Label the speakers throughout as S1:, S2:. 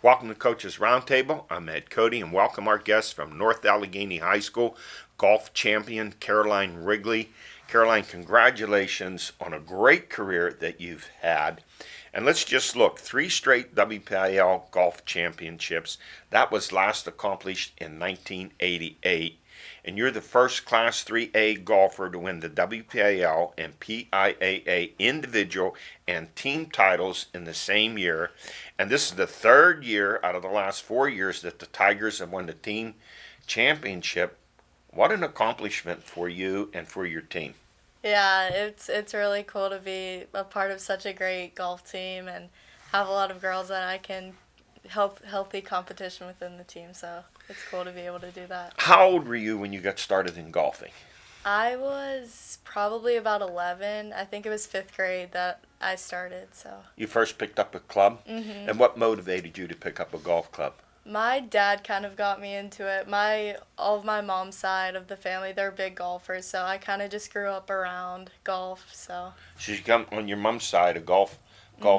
S1: Welcome to Coaches Roundtable. I'm Ed Codi, and welcome our guests from North Allegheny High School, golf champion Caroline Wrigley. Caroline, congratulations on a great career that you've had. And let's just look, 3 straight WPIL golf championships. That was last accomplished in 1988. And you're the first Class 3A golfer to win the WPIL and PIAA individual and team titles in the same year. And this is the 3rd year out of the last 4 years that the Tigers have won the team championship. What an accomplishment for you and for your team.
S2: Yeah, it's really cool to be a part of such a great golf team and have a lot of girls that I can help healthy competition within the team. So it's cool to be able to do that.
S1: How old were you when you got started in golfing?
S2: I was probably about 11. I think it was 5th grade that I started. So
S1: You first picked up a club?
S2: Mhm.
S1: And what motivated you to pick up a golf club?
S2: My dad kind of got me into it. All of my mom's side of the family, they're big golfers, so I kind of just grew up around golf. So
S1: You come on your mom's side, a golf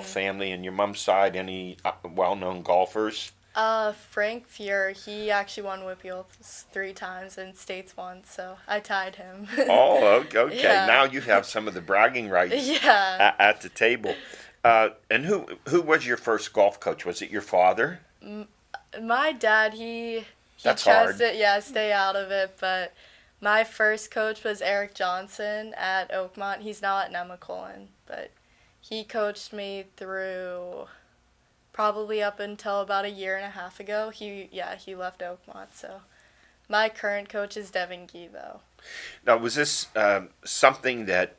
S1: family, and your mom's side, any well-known golfers?
S2: Frank Fuhr, he actually won Whippeals 3 times and states once, so I tied him.
S1: Oh, okay.
S2: Yeah.
S1: Now you have some of the bragging rights
S2: Yeah.
S1: at the table. And who was your first golf coach? Was it your father?
S2: My dad, he
S1: That's
S2: tries
S1: hard.
S2: to stay out of it, but my first coach was Eric Johnson at Oakmont. He's now at Nemacolin, but he coached me through probably up until about a year and a half ago. He left Oakmont, so my current coach is Devin Gee, though.
S1: Now, was this something that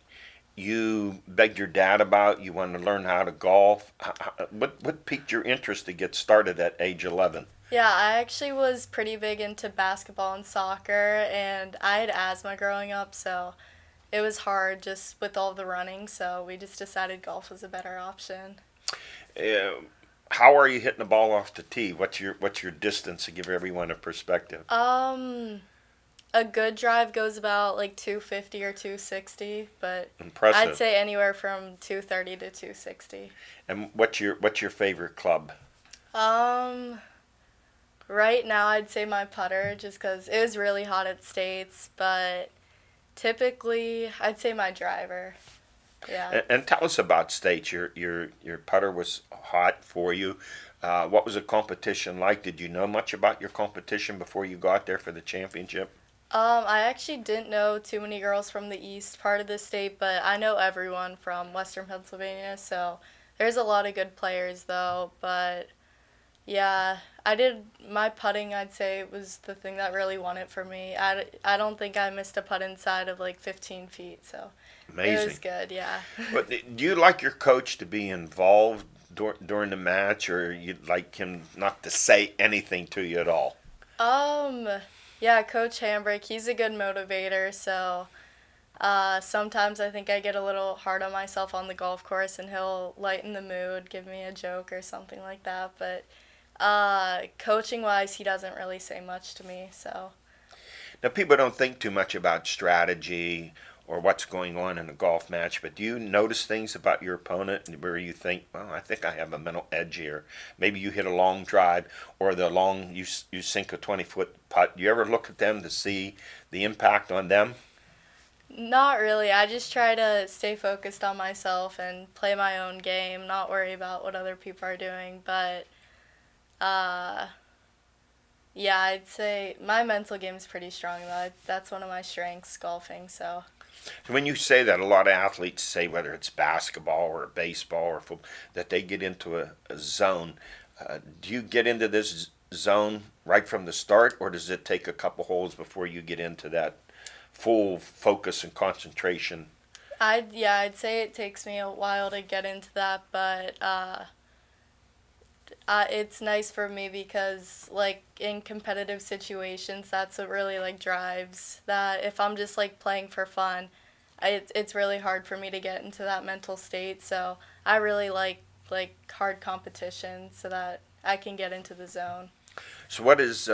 S1: you begged your dad about? You wanted to learn how to golf? What piqued your interest to get started at age 11?
S2: Yeah, I actually was pretty big into basketball and soccer, and I had asthma growing up, so it was hard just with all the running, so we just decided golf was a better option.
S1: How are you hitting the ball off the tee? What's your distance to give everyone a perspective?
S2: A good drive goes about like 250 or 260, but
S1: Impressive.
S2: I'd say anywhere from 230 to 260.
S1: And what's your favorite club?
S2: Right now I'd say my putter just because it was really hot at States, but typically I'd say my driver. Yeah.
S1: And tell us about States. Your putter was hot for you. What was the competition like? Did you know much about your competition before you got there for the championship?
S2: I actually didn't know too many girls from the east part of the state, but I know everyone from Western Pennsylvania, so there's a lot of good players though, but yeah, my putting, I'd say, was the thing that really won it for me. I don't think I missed a putt inside of like 15 feet, so
S1: Amazing.
S2: it was good, yeah.
S1: But do you like your coach to be involved during the match, or you'd like him not to say anything to you at all?
S2: Yeah, Coach Hambrick, he's a good motivator, so sometimes I think I get a little hard on myself on the golf course, and he'll lighten the mood, give me a joke or something like that, but coaching-wise, he doesn't really say much to me, so.
S1: Now, people don't think too much about strategy or what's going on in a golf match, but do you notice things about your opponent where you think, well, I think I have a mental edge here? Maybe you hit a long drive, or you sink a 20-foot putt. Do you ever look at them to see the impact on them?
S2: Not really. I just try to stay focused on myself and play my own game, not worry about what other people are doing, but yeah, I'd say my mental game is pretty strong, though. That's one of my strengths, golfing, so.
S1: So when you say that, a lot of athletes say, whether it's basketball or baseball or football, that they get into a zone. Do you get into this zone right from the start, or does it take a couple holes before you get into that full focus and concentration?
S2: I'd say it takes me a while to get into that, but it's nice for me because, like, in competitive situations, that's what really, like, drives that. If I'm just, like, playing for fun, it's really hard for me to get into that mental state. So I really like hard competition so that I can get into the zone.
S1: So what is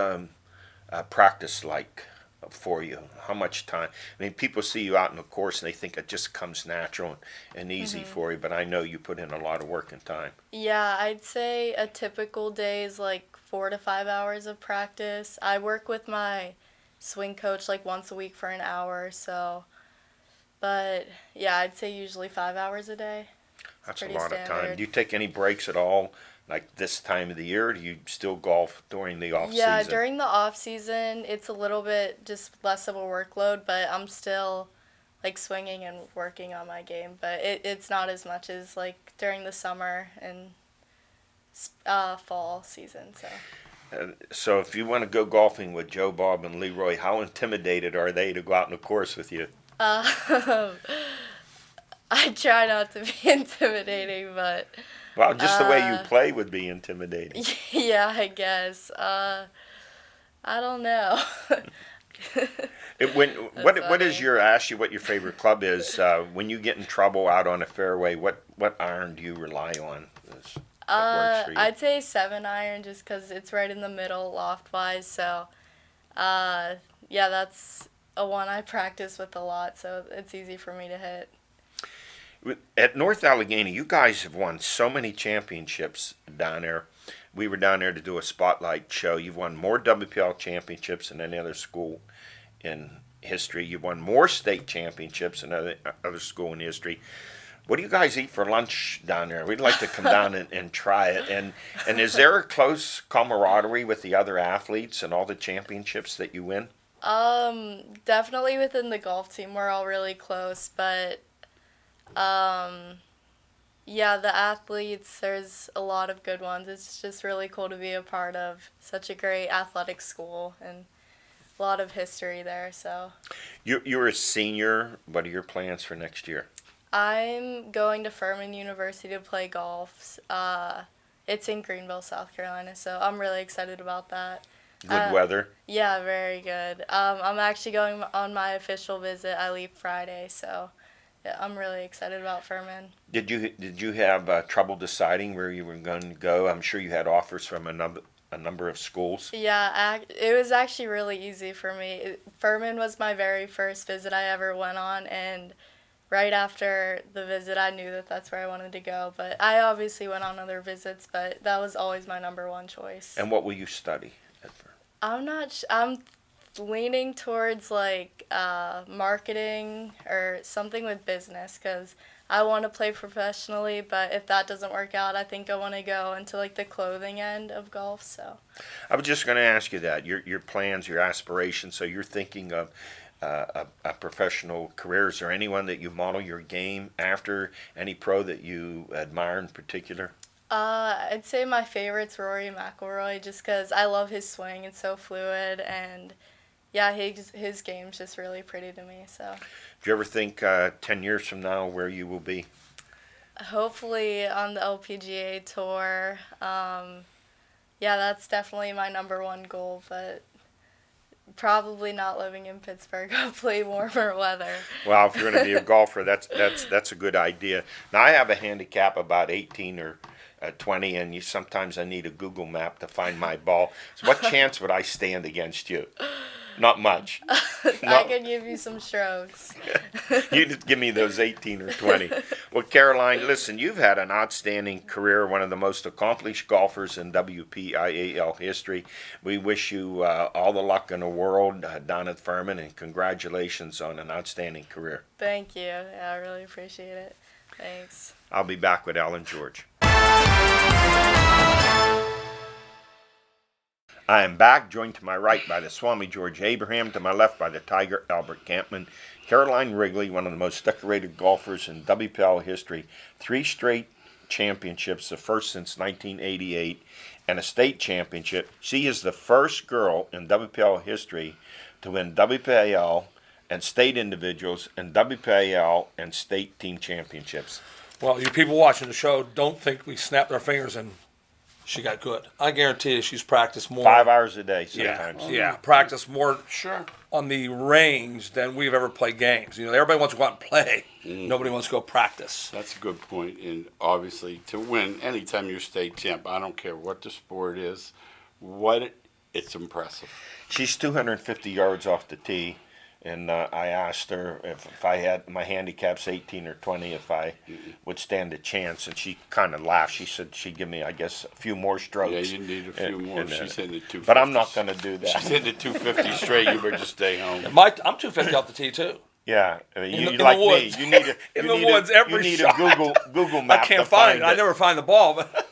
S1: practice like for you? How much time? I mean, people see you out in the course and they think it just comes natural and easy for you, but I know you put in a lot of work and time.
S2: Yeah, I'd say a typical day is like 4 to 5 hours of practice. I work with my swing coach like once a week for an hour, so. But yeah, I'd say usually 5 hours a day.
S1: That's a
S2: Pretty
S1: lot of time.
S2: standard.
S1: Do you take any breaks at all, like this time of the year? Or do you still golf during the off
S2: Yeah,
S1: season?
S2: during the off season, it's a little bit just less of a workload, but I'm still like swinging and working on my game. But it's not as much as like during the summer and fall season. So.
S1: So if you want to go golfing with Joe, Bob, and Leroy, how intimidated are they to go out in the course with you?
S2: I try not to be intimidating, but
S1: Well, just the way you play would be intimidating.
S2: yeah, I guess. I don't know.
S1: What is
S2: funny.
S1: your, ask you what your favorite club is, when you get in trouble out on a fairway, what iron do you rely on? That works for you?
S2: I'd say 7-iron just because it's right in the middle loft-wise. So, yeah, that's a one I practice with a lot, so it's easy for me to hit.
S1: At North Allegheny, you guys have won so many championships down there. We were down there to do a spotlight show. You've won more WPL championships than any other school in history. You've won more state championships than other school in history. What do you guys eat for lunch down there? We'd like to come down and try it. And is there a close camaraderie with the other athletes and all the championships that you win?
S2: Definitely within the golf team, we're all really close, but yeah, the athletes, there's a lot of good ones. It's just really cool to be a part of such a great athletic school and a lot of history there, so.
S1: You're a senior. What are your plans for next year?
S2: I'm going to Furman University to play golf. It's in Greenville, South Carolina, so I'm really excited about that.
S1: Good weather?
S2: Yeah, very good. I'm actually going on my official visit. I leave Friday, so yeah, I'm really excited about Furman.
S1: Did you have trouble deciding where you were going to go? I'm sure you had offers from a number of schools.
S2: Yeah, it was actually really easy for me. Furman was my very first visit I ever went on, and right after the visit, I knew that that's where I wanted to go. But I obviously went on other visits, but that was always my number one choice.
S1: And what will you study at Furman?
S2: I'm leaning towards like marketing or something with business because I want to play professionally, but if that doesn't work out, I think I want to go into like the clothing end of golf. So
S1: I was just going to ask you that, your plans, your aspirations. So you're thinking of a professional career. Is there anyone that you model your game after? Any pro that you admire in particular?
S2: I'd say my favorite's Rory McIlroy just because I love his swing. It's so fluid, and yeah, his game's just really pretty to me. So.
S1: Do you ever think 10 years from now where you will be?
S2: Hopefully on the LPGA tour. Yeah, that's definitely my number one goal, but probably not living in Pittsburgh. Hopefully warmer weather.
S1: Well, if you're going to be a golfer, that's a good idea. Now, I have a handicap about 18 or 20, and sometimes I need a Google map to find my ball. So what chance would I stand against you? Not much.
S2: I could give you some strokes.
S1: You just give me those 18 or 20. Well, Caroline, listen, you've had an outstanding career, one of the most accomplished golfers in WPIAL history. We wish you all the luck in the world down at Furman, and congratulations on an outstanding career.
S2: Thank you. Yeah, I really appreciate it. Thanks.
S1: I'll be back with Ellen George. I am back, joined to my right by the Swami George Abraham, to my left by the Tiger Albert Campman. Caroline Wrigley, one of the most decorated golfers in WPL history, 3 straight championships, the first since 1988, and a state championship. She is the first girl in WPL history to win WPAL and state individuals and WPAL and state team championships.
S3: Well, you people watching the show, don't think we snapped our fingers and she got good. I guarantee you she's practiced more.
S1: 5 hours a day sometimes.
S3: Practiced more
S4: Sure.
S3: on the range than we've ever played games. You know, everybody wants to go out and play. Nobody wants to go practice.
S4: That's a good point. And obviously, to win anytime you're state champ, I don't care what the sport is, what It's impressive.
S1: She's 250 yards off the tee, and I asked her if I had my handicap's 18 or 20, if I would stand a chance, and she kind of laughed. She said she'd give me, I guess, a few more strokes.
S4: Yeah, you need a few more. She's hitting the 250.
S1: But I'm not going to do that.
S4: She's hitting the 250 straight. You better just stay home.
S3: I'm 250 off the tee too.
S1: Yeah, I mean,
S3: In
S1: you
S3: the
S1: like
S3: woods.
S1: me. You need a
S3: In
S1: you
S3: the
S1: need
S3: woods,
S1: a,
S3: every
S1: you need
S3: shot.
S1: a Google map.
S3: I can't
S1: to
S3: find it.
S1: it.
S3: I never find the ball. But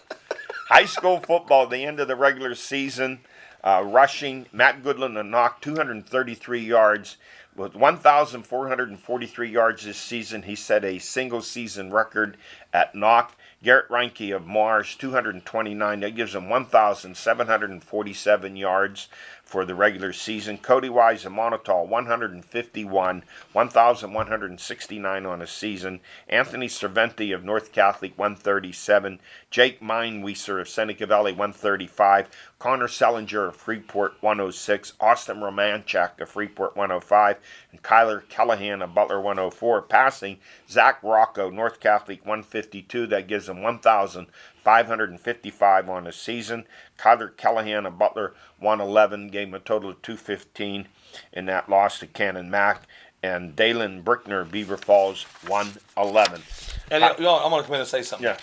S1: High school football, the end of the regular season, rushing, Matt Goodland a knock, 233 yards. With 1,443 yards this season, he set a single-season record at knock. Garrett Reinke of Mars, 229. That gives him 1,747 yards for the regular season. Cody Wise of Monotol, 151, 1,169 on a season. Anthony Cerventi of North Catholic, 137. Jake Meinwieser of Seneca Valley, 135. Connor Sellinger of Freeport, 106. Austin Romanchak of Freeport, 105. And Kyler Callahan of Butler, 104. Passing, Zach Rocco, North Catholic, 152. That gives him 1,555 on a season. Kyler Callahan of Butler, 111. Gave him a total of 215 in that loss to Cannon Mac. And Dalen Brickner of Beaver Falls, 111.
S3: and I'm going to come in and say something.
S1: Yeah.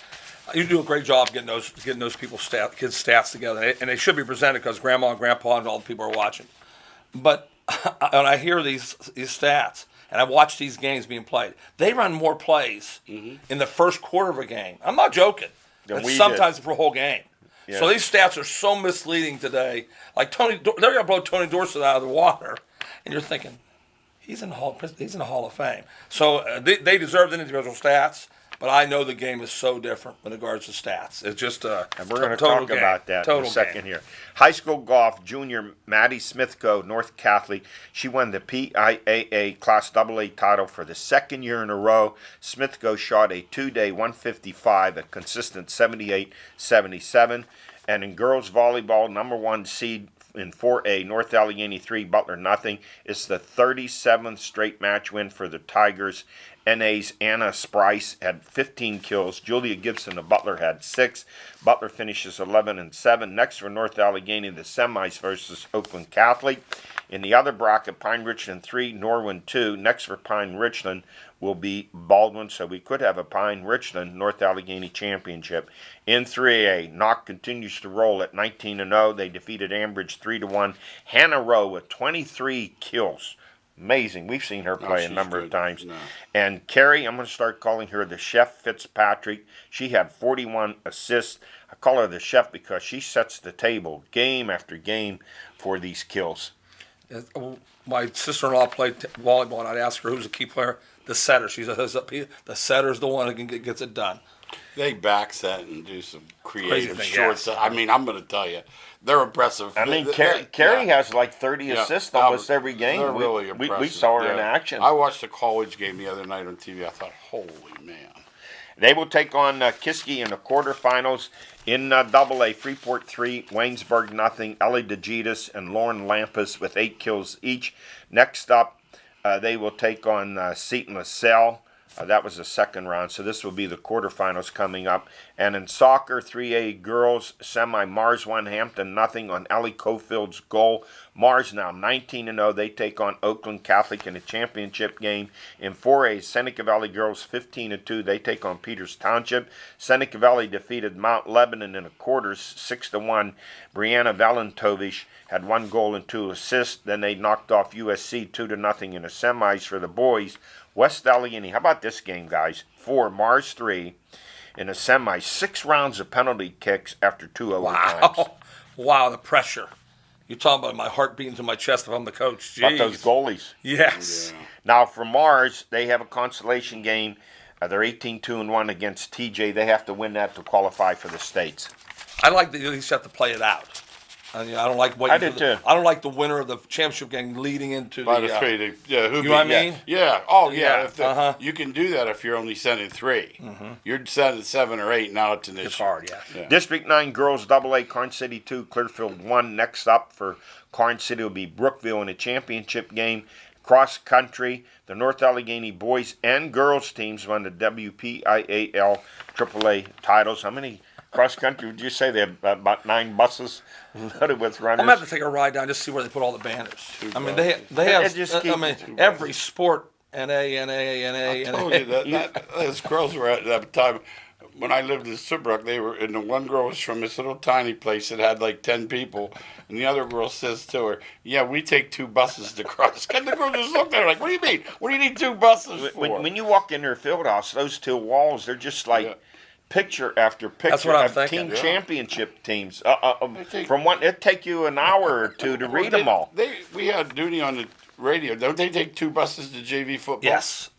S3: You do a great job getting those people's kids' stats together, and they should be presented because Grandma and Grandpa and all the people are watching. But when I hear these stats and I watch these games being played, they run more plays in the first quarter of a game. I'm not joking.
S1: Than we
S3: Sometimes
S1: did.
S3: for a whole game.
S1: Yeah.
S3: So these stats are so misleading today. Like they're going to blow Tony Dorsett out of the water, and you're thinking he's in the Hall of Fame. So they deserve the individual stats. But I know the game is so different in regards to stats. It's just a
S1: And we're going to
S3: total
S1: talk
S3: game.
S1: about that in a
S3: Total
S1: second
S3: game.
S1: here. High school golf, junior Maddie Smithco, North Catholic. She won the PIAA Class AA title for the second year in a row. Smithco shot a two-day 155, a consistent 78-77. And in girls volleyball, number one seed in 4A, North Allegheny 3, Butler nothing. It's the 37th straight match win for the Tigers. NA's Anna Sprice had 15 kills. Julia Gibson of Butler had 6. Butler finishes 11-7. Next for North Allegheny, the semis versus Oakland Catholic. In the other bracket, Pine Richland 3, Norwin 2. Next for Pine Richland will be Baldwin, so we could have a Pine Richland North Allegheny championship. In 3A, Knock continues to roll at 19-0. They defeated Ambridge 3-1. Hannah Rowe with 23 kills. Amazing. We've seen her play a number of times.
S4: No.
S1: And Carrie, I'm going to start calling her the Chef Fitzpatrick. She had 41 assists. I call her the Chef because she sets the table game after game for these kills.
S3: My sister-in-law played volleyball, and I'd ask her who's the key player. The setter. She says the setter's the one who gets it done.
S4: They back set and do some creative
S3: thing,
S4: shorts.
S3: yes.
S4: I mean, I'm going to tell you, they're impressive.
S1: I mean,
S4: They-
S1: Carrie
S4: yeah.
S1: has like 30
S4: Yeah.
S1: assists almost every game.
S4: They're
S1: We-
S4: really
S1: we
S4: impressive.
S1: saw her in
S4: Yeah.
S1: action.
S4: I watched a college game the other night on TV. I thought, holy man.
S1: They will take on Kiski in the quarterfinals. In AA, Freeport 3, Waynesburg nothing. Ellie DeGitis and Lauren Lampus with 8 kills each. Next up, they will take on Seton LaSalle. That was the second round, so this will be the quarterfinals coming up. And in soccer, 3A girls, semi, Mars 1, Hampton nothing on Ellie Cofield's goal. Mars now 19-0. They take on Oakland Catholic in a championship game. In 4A, Seneca Valley girls 15-2. They take on Peters Township. Seneca Valley defeated Mount Lebanon in the quarters 6-1. Brianna Valentovich had 1 goal and 2 assists. Then they knocked off USC 2-0 in the semis for the boys. West Allegheny, how about this game, guys? 4, Mars 3 in a semi. 6 rounds of penalty kicks after 2 overtimes.
S3: Wow, the pressure. You're talking about my heart beating to my chest if I'm the coach.
S1: About
S3: Jeez.
S1: those goalies.
S3: Yes.
S4: Yeah.
S1: Now, for Mars, they have a consolation game. They're 18-2-1 against TJ. They have to win that to qualify for the states.
S3: I like that you at least have to play it out. I don't like waiting.
S1: I did too.
S3: I don't like the winner of the championship game leading into
S4: By
S3: the.
S4: the three, yeah, who
S3: you know what I
S4: yeah,
S3: mean?
S4: Yeah. Oh, yeah.
S3: Yeah,
S4: If the,
S3: uh-huh.
S4: You can do that if you're only sending 3. You're sending 7 or 8. Now it's an issue.
S3: It's hard, yeah.
S4: Yeah.
S1: District 9 girls AA, Carn City 2, Clearfield 1. Next up for Carn City will be Brookville in a championship game. Cross country, the North Allegheny boys and girls teams won the WPIAL AAA titles. How many cross country, would you say they have about 9 buses loaded with runners?
S3: I'm gonna have to take a ride down just to see where they put all the banners. I mean, they
S1: It
S3: have.
S1: just
S3: I mean,
S1: keeps-
S3: every sport. NA.
S4: I told you that those girls were at that time. When I lived in Seabrook, they were, and the one girl was from this little tiny place that had like 10 people, and the other girl says to her, "Yeah, we take 2 buses to cross." And the girl just looked at her like, "What do you mean? What do you need 2 buses for?"
S1: When you walk in their field house, those 2 walls, they're just like
S4: Yeah.
S1: picture after picture
S3: That's what I'm
S1: of
S3: thinking.
S1: team
S4: Yeah.
S1: championship teams.
S4: think-
S1: From one, it'd take you an hour or 2 to read them all.
S4: We had duty on the radio. Don't they take 2 buses to JV football?
S3: Yes.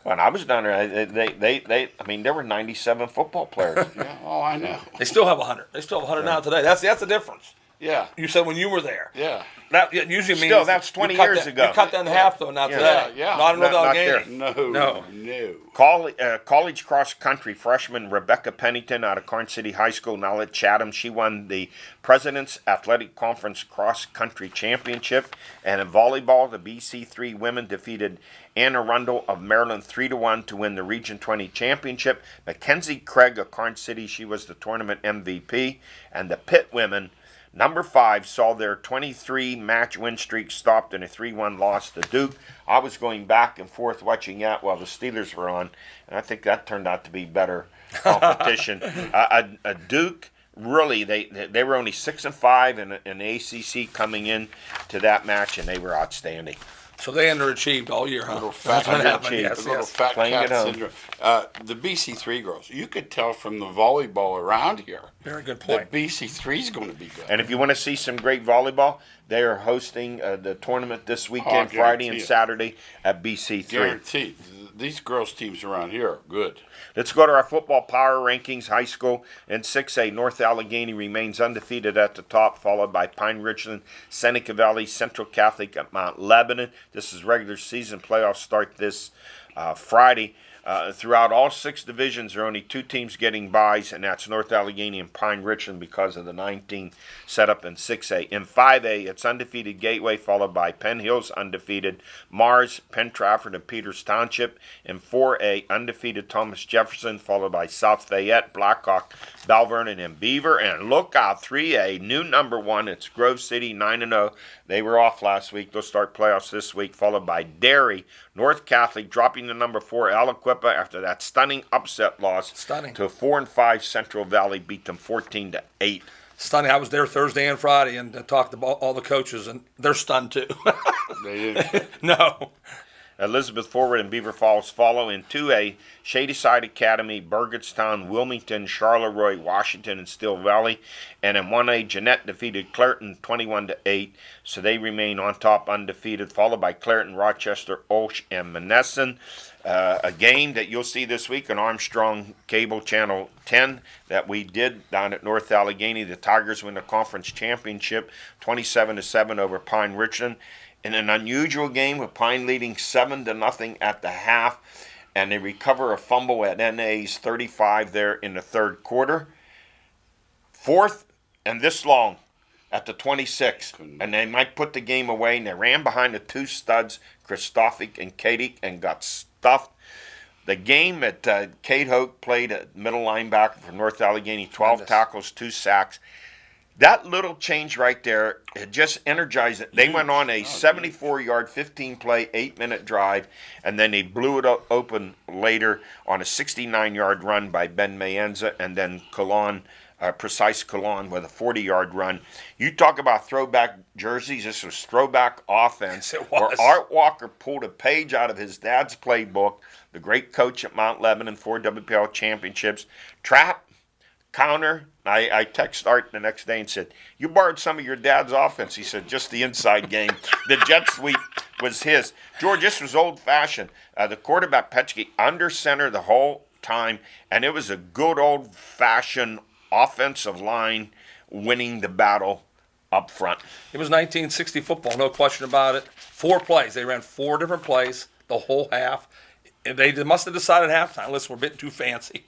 S1: When I was down there, I mean, there were 97 football players.
S4: Yeah. Oh, I know.
S3: They still have 100. They still have 100 now today. That's the difference.
S4: Yeah.
S3: You said when you were there.
S4: Yeah.
S3: That usually means
S1: Still, that's 20
S3: you cut
S1: years
S3: that-
S1: ago.
S3: You cut that in half though, not
S1: Yeah.
S3: today.
S4: Yeah, yeah.
S3: Not in North
S1: Not
S3: Allegheny.
S4: No.
S1: College cross country freshman Rebecca Pennington out of Carn City High School, now at Chatham. She won the President's Athletic Conference Cross Country Championship. And in volleyball, the BC3 women defeated Anne Arundel of Maryland 3-1 to win the Region 20 Championship. Mackenzie Craig of Carn City, she was the tournament MVP. And the Pitt women, number 5, saw their 23-match win streak stopped in a 3-1 loss to Duke. I was going back and forth watching that while the Steelers were on, and I think that turned out to be better competition. A Duke, really, they were only 6-5 in the ACC coming in to that match, and they were outstanding.
S3: So they underachieved all year, huh?
S4: Little fat,
S3: That's what happened.
S1: underachieved.
S3: Yes,
S4: little
S3: yes.
S4: fat
S1: Playing
S4: cat
S1: at home.
S4: syndrome. The BC3 girls, you could tell from the volleyball around here
S3: Very good
S4: that
S3: point.
S4: BC3 is going to be good.
S1: And if you want to see some great volleyball, they are hosting the tournament this weekend,
S4: Oh,
S1: Friday and
S4: guarantee it.
S1: Saturday at BC3.
S4: Guaranteed. These girls' teams around here are good.
S1: Let's go to our football power rankings. High school in 6A, North Allegheny remains undefeated at the top, followed by Pine Richland, Seneca Valley, Central Catholic at Mount Lebanon. This is regular season. Playoffs start this Friday. Throughout all 6 divisions, there are only 2 teams getting byes, and that's North Allegheny and Pine Richland because of the 19 setup in 6A. In 5A, it's undefeated Gateway, followed by Penn Hills undefeated, Mars, Penn Trafford, and Peters Township. In 4A, undefeated Thomas Jefferson, followed by South Fayette, Blackhawk, Bell Vernon, and Beaver. And look out, 3A, new number 1, it's Grove City, 9-0. They were off last week. They'll start playoffs this week, followed by Derry, North Catholic, dropping to number 4, Aliquippa, after that stunning upset loss
S3: Stunning.
S1: to 4-5 Central Valley, beat them 14-8.
S3: Stunning. I was there Thursday and Friday and talked to all the coaches, and they're stunned too.
S4: They didn't.
S3: No.
S1: Elizabeth Forward and Beaver Falls follow. In 2A, Shadyside Academy, Burgettstown, Wilmington, Charleroi, Washington, and Still Valley. And in 1A, Jeanette defeated Clareton 21-8, so they remain on top undefeated, followed by Clareton, Rochester, Olsh, and Monessen. A game that you'll see this week on Armstrong Cable Channel 10 that we did down at North Allegheny. The Tigers win the conference championship 27-7 over Pine Richland. In an unusual game with Pine leading 7-0 at the half, and they recover a fumble at NA's 35 there in the third quarter. 4th and this long at the 26, and they might put the game away, and they ran behind the 2 studs, Christophic and Katie, and got stuffed. The game that Kate Hoke played at middle linebacker for North Allegheny, 12 tackles, 2 sacks. That little change right there, it just energized it. They went on a 74-yard, 15-play, 8-minute drive, and then they blew it open later on a 69-yard run by Ben Mayenza, and then Precise Colon with a 40-yard run. You talk about throwback jerseys. This was throwback offense.
S3: Yes, it was.
S1: Where Art Walker pulled a page out of his dad's playbook, the great coach at Mount Lebanon, 4 WPL championships. Trap, counter. I text Art the next day and said, "You borrowed some of your dad's offense." He said, "Just the inside game." The jet sweep was his. George, this was old-fashioned. The quarterback, Petchke, under center the whole time, and it was a good old-fashioned offensive line winning the battle up front.
S3: It was 1960 football, no question about it. 4 plays. They ran 4 different plays the whole half. And they must have decided at halftime, listen, we're a bit too fancy.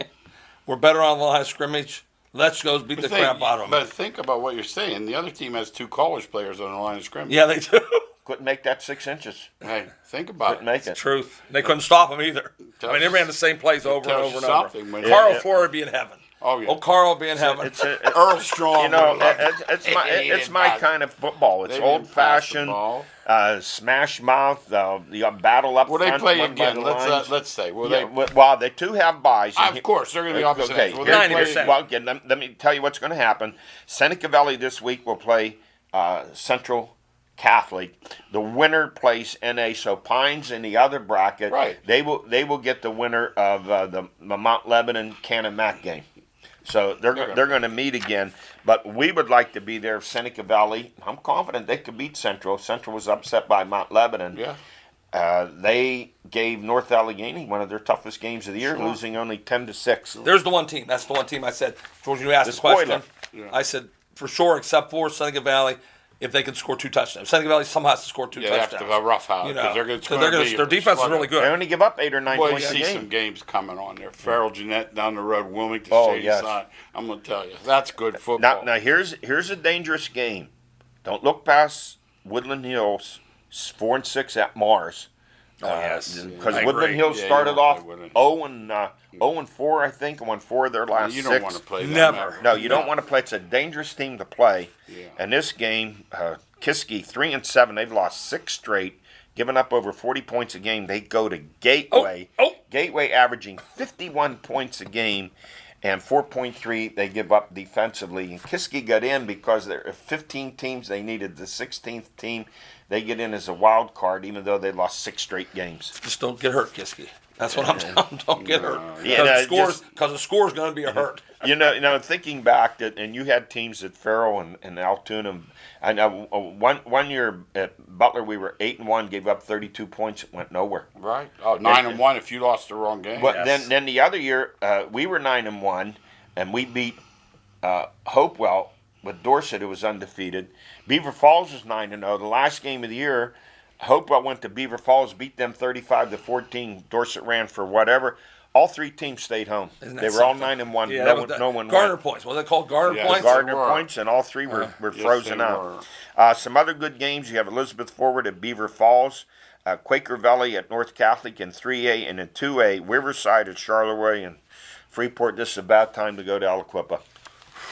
S3: We're better on the line of scrimmage. Let's go beat the crap out of them.
S4: But think about what you're saying. The other team has 2 college players on the line of scrimmage.
S3: Yeah, they do.
S1: Couldn't make that 6 inches.
S4: Hey, think about
S1: Couldn't
S4: it.
S1: make it.
S3: Truth. They couldn't stop them either. I mean, they ran the same plays over and
S4: tells
S3: over
S4: you
S3: and over.
S4: something when-
S3: Carl
S1: Yeah.
S3: Floyd would be in heaven.
S4: Oh, yeah.
S3: Oh, Carl will be in heaven.
S4: Earl Strong.
S1: You know,
S4: would have loved
S1: it's my kind of football. It's
S4: They didn't
S1: old fashioned,
S4: pass the
S1: smash mouth. The battle up
S4: Will they
S1: front.
S4: play
S1: won by
S4: again?
S1: the lines.
S4: Let's say. Will
S1: Yeah,
S4: they?
S1: well, they do have buys.
S4: Of course, they're going to be opposite
S1: Okay,
S4: ends. Will
S1: here's-
S4: they play
S3: 90%.
S1: well, again, let me tell you what's going to happen. Seneca Valley this week will play Central Catholic. The winner plays NA. So Pines in the other bracket.
S4: Right.
S1: They will get the winner of the Mount Lebanon Canon-Mac game. So they're going to meet again. But we would like to be there. Seneca Valley. I'm confident they could beat Central. Central was upset by Mount Lebanon.
S4: Yeah.
S1: They gave North Allegheny one of their toughest games of the year, losing only 10-6.
S3: There's the one team. That's the one team I said. George, you asked
S1: The
S3: the question.
S1: spoiler.
S3: I said, for sure, except for Seneca Valley, if they can score 2 touchdowns. Seneca Valley somehow has to score 2
S4: Yeah, they have
S3: touchdowns.
S4: to have a rough house
S3: You
S4: because
S3: know,
S4: they're going
S3: 'cause they're
S4: to.
S3: their defense is really
S1: They
S3: good.
S1: only give up 8 or 9
S4: Well, you
S1: points a
S4: see
S1: game.
S4: some games coming on there. Farrell Jeanette down the road, Wilmington
S1: Oh,
S4: Shady
S1: yes.
S4: Side. I'm going to tell you, that's good football.
S1: Now here's a dangerous game. Don't look past Woodland Hills, 4-6 at Mars.
S3: Oh, yes.
S1: Because
S3: I
S1: Woodland
S3: agree.
S1: Hills
S4: Yeah, you
S1: started
S4: don't
S1: off
S4: play Woodland.
S1: 0-4, I think, and won 4 of their last
S4: You
S1: 6.
S4: don't want to play that.
S3: Never.
S1: No, you don't want to play. It's a dangerous team to play.
S4: Yeah.
S1: And this game, Kiski 3-7. They've lost 6 straight, giving up over 40 points a game. They go to Gateway.
S3: Oh.
S1: Gateway averaging 51 points a game, and 4.3 they give up defensively. And Kiski got in because there are 15 teams. They needed the 16th team. They get in as a wild card, even though they lost 6 straight games.
S3: Just don't get hurt, Kiski. That's what I'm telling. Don't get hurt.
S1: Yeah,
S3: Because the score's going to be a hurt.
S1: You know, thinking back that, and you had teams at Farrell and Altoona. I know one year at Butler we were 8-1, gave up 32 points, it went nowhere.
S4: Right? Oh, 9-1 if you lost the wrong game.
S1: But
S3: Yes.
S1: then the other year we were 9-1, and we beat Hopewell with Dorset, who was undefeated. Beaver Falls was 9-0. The last game of the year, Hopewell went to Beaver Falls, beat them 35-14. Dorset ran for whatever. All 3 teams stayed home.
S3: Isn't that
S1: They were all
S3: something?
S1: 9-1.
S3: Yeah,
S1: no one
S3: Garner
S1: went.
S3: points. What are they called? Garner
S4: Yeah,
S3: points?
S1: Gardner
S4: They were.
S1: points, and all 3 were
S4: Yes,
S1: frozen
S4: they
S1: out.
S4: were.
S1: Some other good games. You have Elizabeth Forward at Beaver Falls, Quaker Valley at North Catholic in 3A, and in 2A, Riverside at Charleroi, and Freeport. This is a bad time to go to Aliquippa.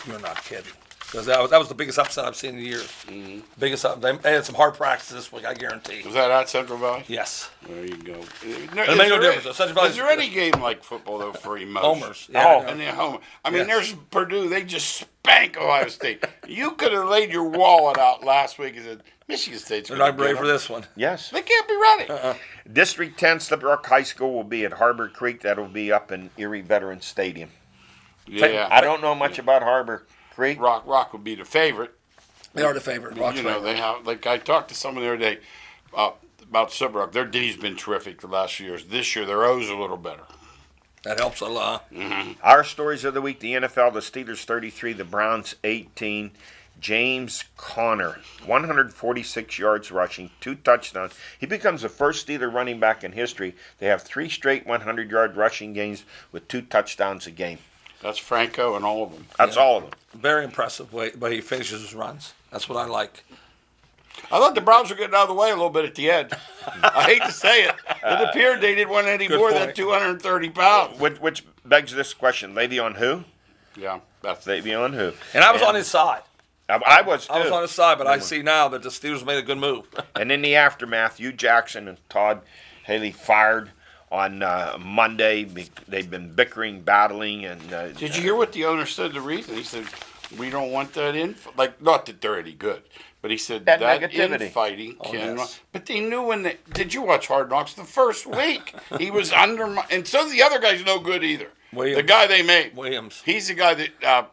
S3: You're not kidding. Because that was the biggest upset I've seen in years.
S4: Mm-hmm.
S3: Biggest upset. They had some hard practice this week, I guarantee.
S4: Was that at Central Valley?
S3: Yes.
S4: There you go.
S3: It made no difference. Central Valley's-
S4: Is there any game like football, though, for emotion?
S3: Homers. Yeah,
S4: And then Homer. I mean,
S3: Yes.
S4: there's Purdue. They just spank Ohio State. You could have laid your wallet out last week and said, Michigan State's
S3: They're
S4: going
S3: not
S4: to
S3: brave for this one.
S1: Yes.
S4: They can't be ready.
S1: District 10, Slippery Rock High School will be at Harbor Creek. That'll be up in Erie Veterans Stadium.
S4: Yeah.
S1: I don't know much about Harbor Creek.
S4: Rock would be the favorite.
S3: They are the favorite. Rock's
S4: You know,
S3: favorite.
S4: they have, like I talked to someone the other day about Slippery Rock. Their D's been terrific the last few years. This year, their O's a little better.
S3: That helps a lot.
S1: Our stories of the week, the NFL, the Steelers 33, the Browns 18. James Conner, 146 yards rushing, 2 touchdowns. He becomes the first Steeler running back in history. They have 3 straight 100-yard rushing games with 2 touchdowns a game.
S4: That's Franco and all of them.
S1: That's all of them.
S3: Very impressive way he finishes his runs. That's what I like.
S4: I thought the Browns were getting out of the way a little bit at the end. I hate to say it. It appeared they didn't want any
S3: Good
S4: more than
S3: point.
S4: 230 pounds.
S1: Which begs this question, Le'Veon who?
S4: Yeah, that's
S1: Le'Veon who?
S3: And I was on his side.
S1: I was too.
S3: I was on his side, but I see now that the Steelers made a good move.
S1: And in the aftermath, Hugh Jackson and Todd Haley fired on Monday. They've been bickering, battling, and
S4: Did you hear what the owner said? The reason he said we don't want that in. Like, not that they're any good, but he said
S1: That
S4: that
S1: negativity.
S4: infighting can.
S3: yes.
S4: But they knew when they. Did you watch Hard Knocks the first week? He was under, and so the other guy's no good either.
S3: Williams.
S4: The guy they made.
S3: Williams.
S4: He's the guy that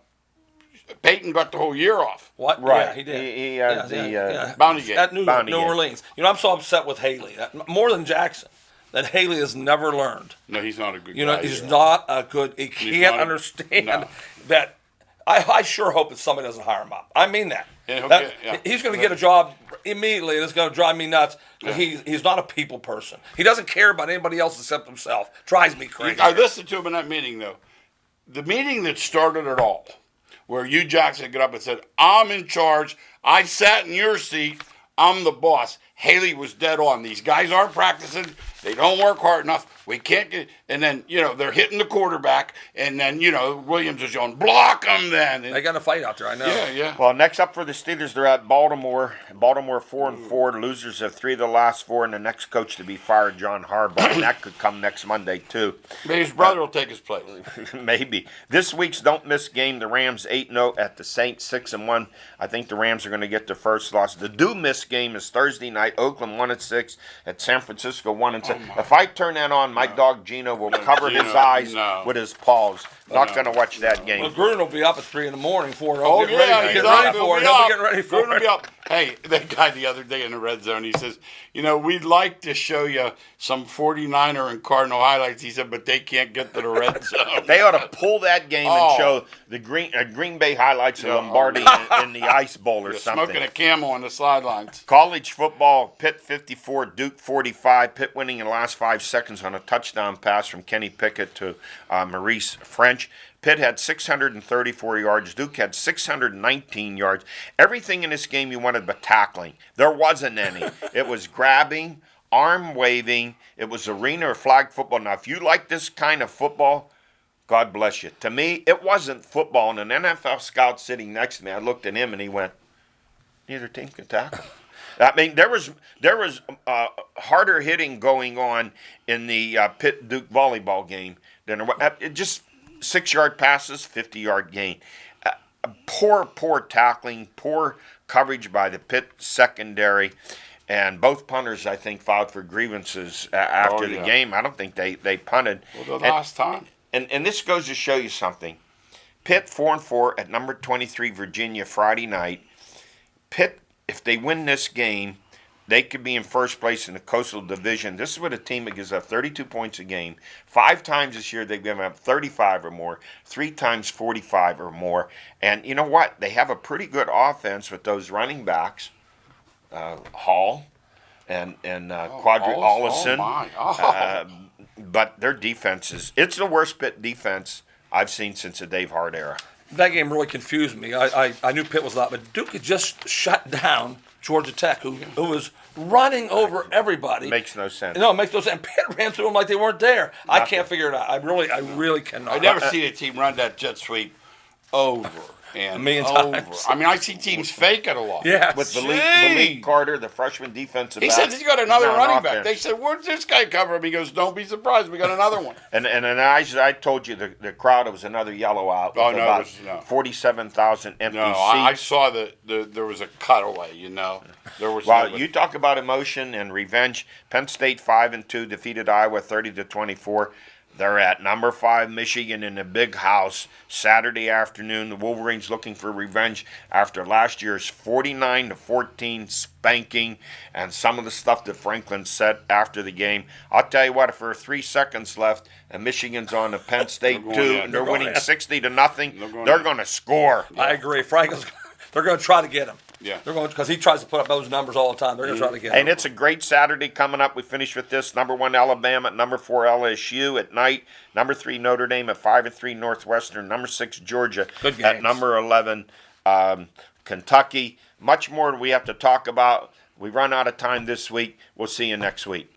S4: Peyton got the whole year off.
S3: What?
S1: Right.
S3: Yeah, he did.
S1: He has the,
S4: Bounty game.
S3: At New
S1: Bounty game.
S3: Orleans. You know, I'm so upset with Haley. More than Jackson. That Haley has never learned.
S4: No, he's not a good
S3: You know,
S4: guy.
S3: he's
S4: either.
S3: not a good. He can't
S4: not a-
S3: understand
S4: no.
S3: that. I sure hope that somebody doesn't hire him up. I mean that.
S4: Yeah, he'll
S3: That-
S4: get- yeah.
S3: He's going to get a job immediately, and it's going to drive me nuts.
S4: Yeah.
S3: He's not a people person. He doesn't care about anybody else except himself. Drives me crazy.
S4: I listened to him in that meeting, though. The meeting that started it all, where Hugh Jackson got up and said, I'm in charge. I sat in your seat. I'm the boss. Haley was dead on. These guys aren't practicing. They don't work hard enough. We can't get. And then, they're hitting the quarterback. And then, Williams is yelling, block them then. And,
S3: They got in a fight out there, I know.
S4: yeah.
S1: Well, next up for the Steelers, they're at Baltimore. Baltimore 4-4. Losers of 3 of the last 4, and the next coach to be fired, John Harbaugh. And that could come next Monday, too.
S4: Maybe his brother will take his place.
S1: Maybe. This week's don't miss game, the Rams 8-0 at the Saints 6-1. I think the Rams are going to get their first loss. The do miss game is Thursday night, Oakland 1-6 at San Francisco 1-7. If I turn that on, my dog Gino will cover his eyes with his paws. Not going to watch that game.
S3: Well, Gruden will be up at 3 in the morning, 4
S4: Oh,
S3: getting
S4: yeah,
S3: ready,
S4: he's
S3: ready for it. He'll be getting ready for
S4: Gruden will
S3: it.
S4: be up. Hey, that guy the other day in the red zone, he says, we'd like to show you some 49er and Cardinal highlights. He said, but they can't get to the red zone.
S1: They ought to pull that game and show the Green Bay highlights of Lombardi in the Ice Bowl or something.
S4: Smoking a camel on the sidelines.
S1: College football, Pitt 54, Duke 45. Pitt winning in the last 5 seconds on a touchdown pass from Kenny Pickett to Maurice French. Pitt had 634 yards. Duke had 619 yards. Everything in this game you wanted but tackling. There wasn't any. It was grabbing, arm waving. It was arena or flag football. Now, if you like this kind of football, God bless you. To me, it wasn't football. And an NFL scout sitting next to me, I looked at him and he went, neither team can tackle. I mean, there was harder hitting going on in the Pitt-Duke volleyball game than it just 6-yard passes, 50-yard gain. Poor tackling, poor coverage by the Pitt secondary, and both punters, I think, filed for grievances after the game. I don't think they punted.
S4: Well, the last time.
S1: And this goes to show you something. Pitt 4-4 at number 23 Virginia Friday night. Pitt, if they win this game, they could be in first place in the Coastal Division. This is what a team that gives up 32 points a game. 5 times this year they've given up 35 or more. 3 times 45 or more. And you know what? They have a pretty good offense with those running backs, Hall and Quadri Ollison. But their defense it's the worst Pitt defense I've seen since the Dave Hart era.
S3: That game really confused me. I knew Pitt was a lot, but Duke had just shut down Georgia Tech, who was running over everybody.
S1: Makes no sense.
S3: No, it makes no sense. Pitt ran through them like they weren't there. I can't figure it out. I really cannot.
S4: I never seen a team run that jet sweep over and
S3: A million
S4: over.
S3: times.
S4: I mean, I see teams fake it a lot.
S3: Yeah.
S1: With Malik Carter, the freshman defensive
S4: He
S1: back.
S4: says he's got another
S1: He's on
S4: running back.
S1: offense.
S4: They said, where's this guy cover him? He goes, don't be surprised. We got another one.
S1: And I told you the crowd, it was another yellow out.
S4: Oh,
S1: with
S4: no,
S1: about
S4: it was, no.
S1: 47,000 empty
S4: No,
S1: seats.
S4: I saw there was a cutaway, There was
S1: Well, you talk about emotion and revenge. Penn State 5-2 defeated Iowa 30-24. They're at number 5 Michigan in the big house Saturday afternoon. The Wolverines looking for revenge after last year's 49-14 spanking and some of the stuff that Franklin said after the game. I'll tell you what, if there are 3 seconds left and Michigan's on the Penn State
S4: They're
S1: 2
S4: going in.
S1: and they're
S4: They're
S1: winning
S4: going in.
S1: 60-0, they're going to score.
S3: I agree. They're going to try to get him.
S4: Yeah.
S3: They're going because he tries to put up those numbers all the time. They're going to try to get him.
S1: And it's a great Saturday coming up. We finish with this. Number 1 Alabama at number 4 LSU at night. Number 3 Notre Dame at 5-3 Northwestern. Number 6 Georgia
S3: Good
S1: at
S3: games.
S1: number 11 Kentucky. Much more we have to talk about. We run out of time this week. We'll see you next week.